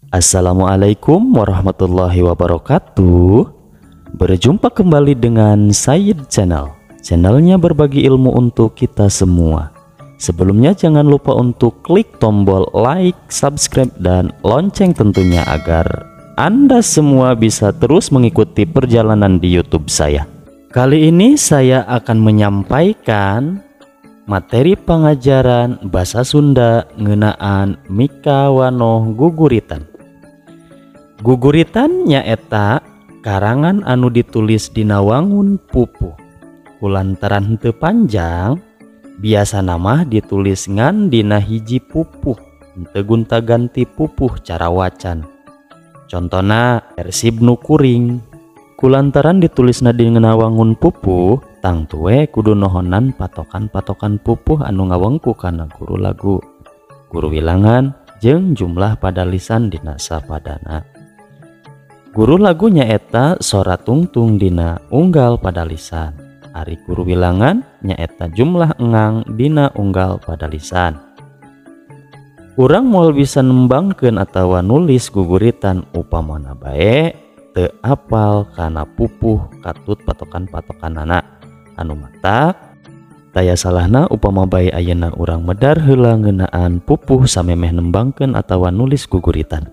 Assalamualaikum warahmatullahi wabarakatuh. Berjumpa kembali dengan Sayyid Channel. Channelnya berbagi ilmu untuk kita semua. Sebelumnya jangan lupa untuk klik tombol like, subscribe, dan lonceng tentunya agar Anda semua bisa terus mengikuti perjalanan di YouTube saya. Kali ini saya akan menyampaikan materi pengajaran bahasa Sunda ngeunaan mika wanoh guguritan. Guguritan nyaeta karangan anu ditulis dina wangun pupuh. Kulantaran henteu panjang, biasa nama ditulis ngan dina hiji pupuh, henteu gonta-ganti pupuh cara wacan. Contona persib nu kuring. Kulantaran ditulisna dina wangun pupuh, tang tue kudu nohonan patokan-patokan pupuh anu ngawengku kana guru lagu, guru wilangan, jeung jumlah pada lisan dina sapadana. Guru lagu nyaeta sora tungtung dina unggal pada lisan. Ari guru wilangan nyaeta jumlah engang dina unggal pada lisan. Urang moal bisa nembangkeun atawa nulis guguritan upamana bae teu apal kana pupuh katut patokan-patokanana anu matak. Taya salahna upama bae ayeuna urang medar heula ngeunaan pupuh samemeh nembangkeun atawa nulis guguritan.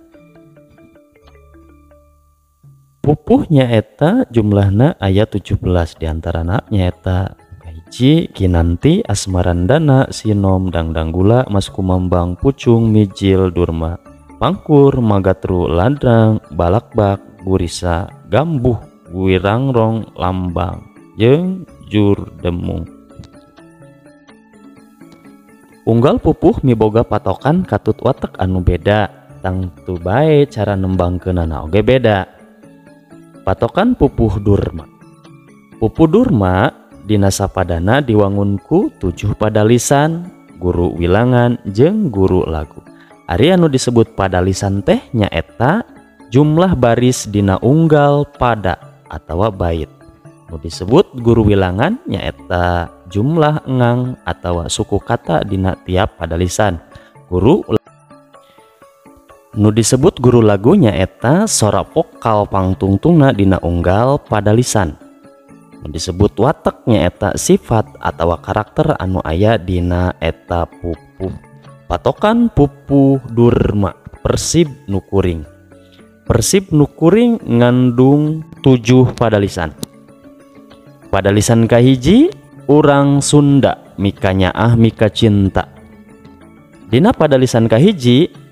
Pupuh nyaeta jumlahna aya 17, diantarana nyaeta hiji kinanti, asmarandana, sinom, dangdanggula, maskumambang, pucung, mijil, durma, pangkur, magatru, ladang, balakbak, gurisa, gambuh, guirangrong, lambang, jeung jurdemung. Unggal pupuh miboga patokan katut watek anu beda, tangtu bae cara nembangkeunana oge beda. Patokan pupuh durma. Pupuh durma dina sapadana diwangunku 7 pada lisan, guru wilangan jeung guru lagu. Ari anu disebut pada lisan teh nyaeta jumlah baris dina unggal pada atawa bait. Nu disebut guru wilangan nyaeta jumlah engang atawa suku kata dina tiap pada lisan. Nu disebut guru lagu nyaeta sora vokal pangtungtungna dina unggal pada lisan. Nu disebut watek nyaeta sifat atawa karakter anu aya dina eta pupuh. Patokan pupuh durma persib nu kuring. Persib nu kuring ngandung 7 pada lisan. Pada lisan kahiji urang Sunda mika nyaah mika cinta. Dina pada lisan kahiji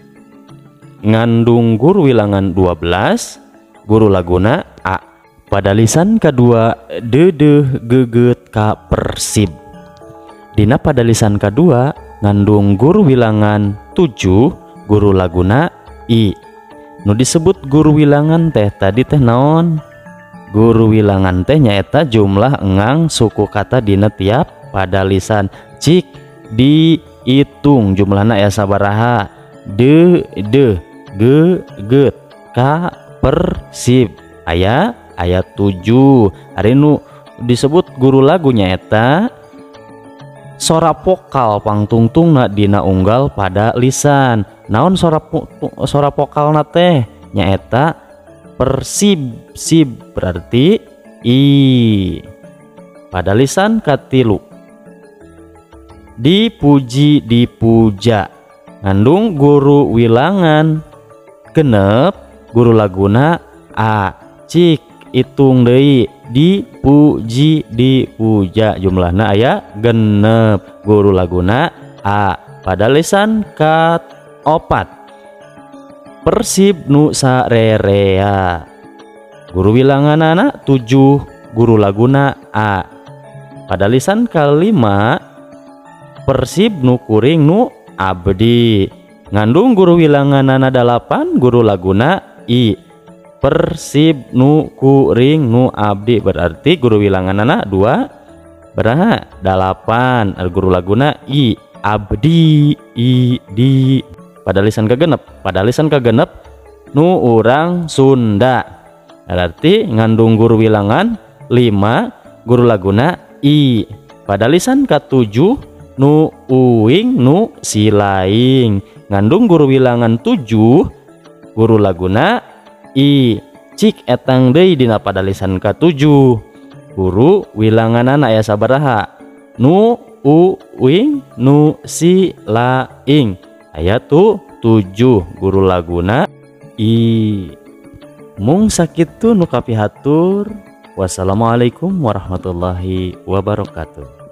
ngandung guru wilangan 12, guru laguna A. Pada lisan kedua dedeh geget ka persib. Dina pada lisan kedua ngandung guru wilangan 7, guru laguna I. Nu disebut guru wilangan teh tadi teh naon? Guru wilangan teh nyaeta jumlah engang suku kata dina tiap pada lisan. Cik diitung jumlahna aya sabaraha? De geget ka persib aya 7. Ari nu disebut guru lagu nyaeta sora vokal pangtungtungna dina unggal pada lisan. Naon sora vokalna teh nyaeta persib, sib berarti I. Pada lisan katilu dipuji dipuja ngandung guru wilangan genep, guru laguna A. Cik itung deui dipuji dipuja jumlahna aya genep, guru laguna A. Pada lisan kaopat persib nu sarerea, guru wilanganana 7, guru laguna A. Pada lisan kalima persib nu kuring nu abdi ngandung guru wilanganana 8, guru laguna I. Persib nu kuring nu abdi berarti guru wilanganana 2 beraha 8, guru laguna I. Abdi I di. Pada lisan kagenep nu urang Sunda berarti ngandung guru wilangan 5, guru laguna I. Pada lisan ke-7 nu uing nu silaing ngandung guru wilangan 7, Guru laguna I. Cik etang deui dina padalisan ka-7. Guru wilanganan aya sabaraha? Nu, u, wing, nu, si, la, ing. Aya tu 7. Guru laguna I. Mung sakitu nu kapihatur. Wassalamualaikum warahmatullahi wabarakatuh.